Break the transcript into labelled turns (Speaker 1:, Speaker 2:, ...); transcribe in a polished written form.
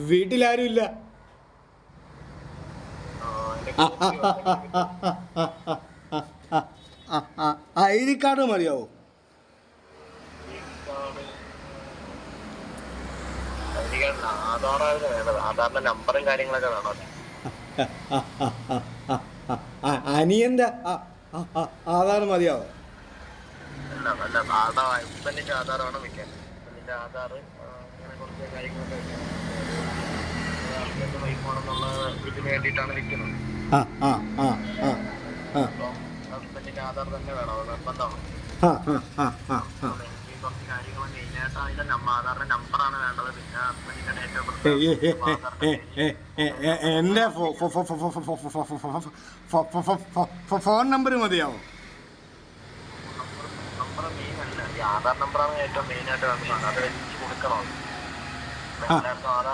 Speaker 1: വീട്ടിലാരും ഇല്ല. ID card മതിയാവോ? അനിയന്റെ ആധാർ മതിയാവോ?
Speaker 2: ആധാർ തന്നെ വേണം, നിർബന്ധമാണ്. ആധാറിന്റെ നമ്പറാണ് വേണ്ടത്. പിന്നെ ഹസ്ബൻഡിന്റെ ഡേറ്റ് ഓഫ്
Speaker 1: എന്റെ ഫോൺ നമ്പർ മതിയാവോ?
Speaker 2: നമ്പർ മെയിൻ അല്ല, ഈ ആധാർ നമ്പറാണ് ഏറ്റവും മെയിൻ ആയിട്ട് വേണ്ടത്. അത് വെച്ച് കൊടുക്കണം. എല്ലാവർക്കും ആധാർ